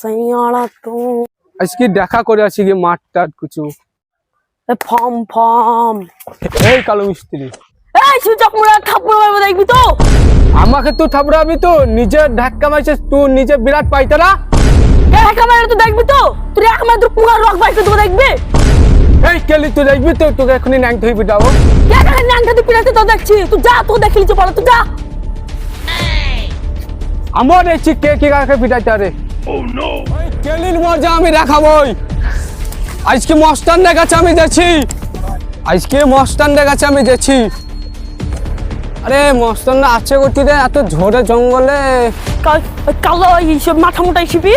सैयाड़ा तो আজকে দেখা করে আসি গিয়ে মাঠ টাট কিছু। फॉर्म फॉर्म এই কালো মিস্ত্রি, এই সুযোগ মুড়া থাপ্পড় মারবো দেখবি তো আমাকে তুই থাপড়াবি তো? নিজে ধাক্কা মারছিস তুই, নিজে বিরাট পাইতারা। ঢাকা মারে তো দেখবি তো তুই এক মাত্র পুরো রক বাইকে তো দেখবি। এই কেলি তুই দেখবি তো? তোকে এখনই ন্যাং ধুই পিটাবো। দেখা ন্যাংটা তুই পিটাতে তো দেখছি, তুই যা তো দেখলি তো বল তুই যা। আমার দেখছি কে কি কাকে পিটাইতে আরে। কেলির মজা আমি দেখাবই। আজকে মস্তান দেখাচ্ছে আমি যাচ্ছি, আজকে মস্তান দেখাচ্ছে আমি যাচ্ছি। আরে মস্তান না আছে গতিতে এত ঝোড়ে জঙ্গলে। কালো এইসব মাথা মোটা শিবি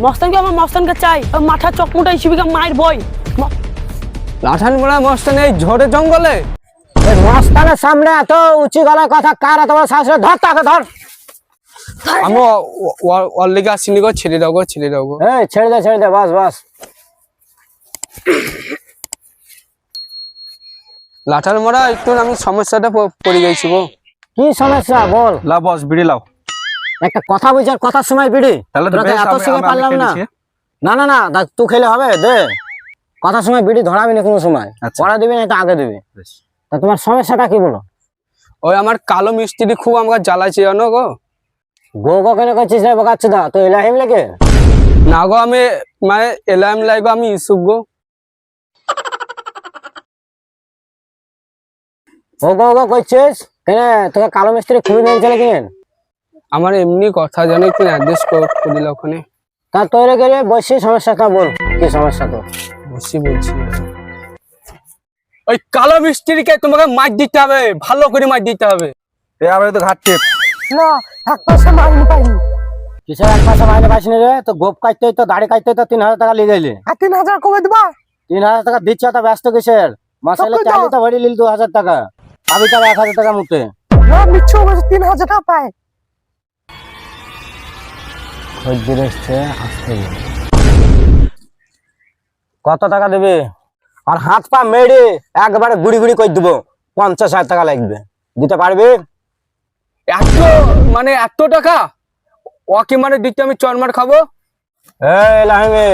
মস্তানকে, আমার মস্তানকে চাই মাথা চক মোটা শিবিকে মায়ের বই লাঠান মোড়া মস্তান এই ঝোড়ে জঙ্গলে। মস্তানের সামনে এত উঁচু গলায় কথা কার? তোমার শাশুড়ি ধর, তাকে ধর। আমি ওর লেগে আসিনি গো, ছেড়ে দাও গো, ছেড়ে দাও গো। এই ছেড়ে দে, ছেড়ে দে, বাস বাস। লাঠান মোড়া একটু আমি সমস্যাটা পড়ে গেছি গো। কি সমস্যা বল? লাও বস বিড়ি লাও। একটা কথা বুঝার কথার সময় বিড়ি, তাহলে তো তোরা তো বেশ, এত সময় পারলাম না। না না না দেখ, তুই খেলে হবে দে, কথার সময় বিড়ি ধরাবি না কোনো সময়। আচ্ছা। পরে দিবি না তো আগে দিবি। তা তোমার সমস্যাটা কি বলো? ওই আমার কালো মিস্ত্রি খুব আমাকে জ্বালাচ্ছে জানো গো। গো গো কেন করছিস রে বোকাচ্ছি দা? তো এলাহিম লেগে না গো, আমি মানে এলাম লাগো, আমি ইসুক গো। ও গো গো করছিস কেন? তোকে কালো মিস্ত্রি খুবই মেন চলে কিনেন। আমার এমনি কথা জানি একটু অ্যাডজাস্ট করে দিল ওখানে। তা তৈরি করে বসি, সমস্যাটা বল, কি সমস্যা তো? বসি বলছি, ওই কালো মিস্ত্রিকে তোমাকে মার দিতে হবে, ভালো করে মার দিতে হবে। আমরা তো ঘাট টিপ। না এক পয়সা মাইনে পাইনি। কিসের এক পয়সা মাইনে পাইছিনি রে? তো গোপ কাটতে তো দাড়ি কাটতে তো 3000 টাকা লিয়ে গেলি। আর 3000 কবে দিবা? 3000 টাকা দিচ্ছ তো ব্যস্ত কিসের? মাসালে সব তো চাইলে তো ভরি লিল 2000 টাকা, আমি তো 1000 টাকা মুখে। না মিচ্ছু বলে 3000 টাকা পায়। খদ্দের এসছে আসতে হবে। কত টাকা দেবে? আর হাত পা মেরে একবারে গুড়ি গুড়ি করে দেবো, 50,000 টাকা লাগবে। দিতে পারবি? এত মানে এত টাকা ওকে মানে দিতে আমি চরমার খাবো? এই লাহিমে,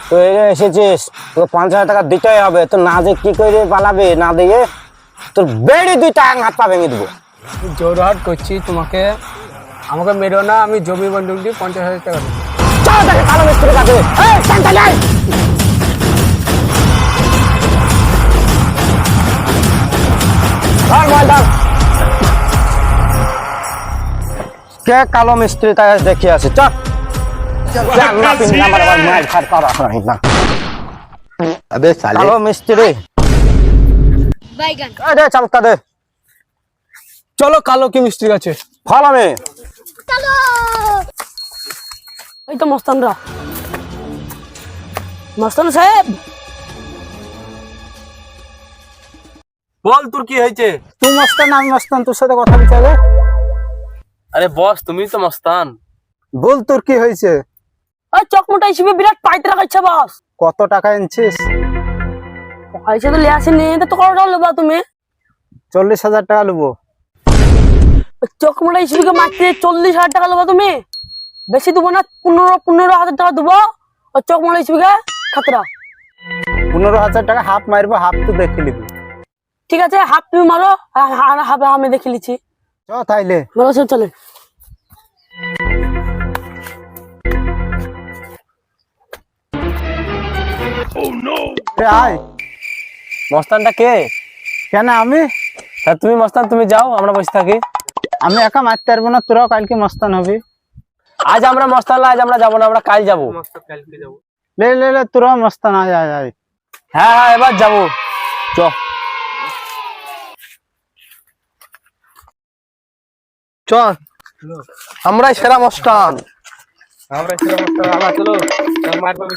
তুই এসেছিস, তোকে 50,000 টাকা দিতেই হবে। তো না দিয়ে কি করে পালাবে? না দিয়ে তোর বেড়ি 2টা হাত পা ভেঙে দেবো। জোরহাট করছি তোমাকে, আমাকে মেরো না। আমি জমি বন্ধক দিয়ে 50,000 টাকা দেবো। চল তাকে কালো মিস্ত্রির কাছে। এই টানটা যাই। ধর বল ধর। কে কালো মিস্ত্রি তাই দেখি আছে? চল কালো মিস্ত্রি দে, চালকা দে। চলো কালো কি মিস্ত্রির কাছে। ফল আমি ওই তো মস্তানরা, মস্তান সাহেব। বল তোর কি হয়েছে? তুই মস্তান আমি মস্তান, তোর সাথে কথা বিচারে। আরে বস তুমি তো মস্তান। বল তোর কি হয়েছে? ওই চক মোটা শিবি বিরাট পাইতে রাখাচ্ছে বাস। কত টাকা এনেছিস? পয়সা তো লিয়ে আসেনি, তো কত টাকা নেবা তুমি? 40,000 টাকা নেবো। ওই চক মোটা শিবিকে মারতে 40,000 টাকা নেবা তুমি? বেশি দেবো না, 15,000 টাকা দেবো। ওই চক মোটা শিবিকে খাতরা। 15,000 টাকা হাফ মারবো, হাফ তো দেখে নিবি। ঠিক আছে, হাফ তুমি মারো আর হাফ আমি দেখে নিচ্ছি। চ তাইলে। বলো সব চলে। আয়। মস্তানটা কে? কেন আমি? তা তুমি মস্তান, তুমি যাও, আমরা বসে থাকি। আমি একা মারতে পারবো না, তোরাও কালকে মস্তান হবি। আজ আমরা মস্তান, আজ আমরা যাবো না, আমরা কাল যাবো। লে লে লে, তোরাও মস্তান আয় আয় আয়। হ্যাঁ হ্যাঁ এবার যাবো, চ। চল, আমরাই সেরা মস্তান। আমরা চলো মার পাবি।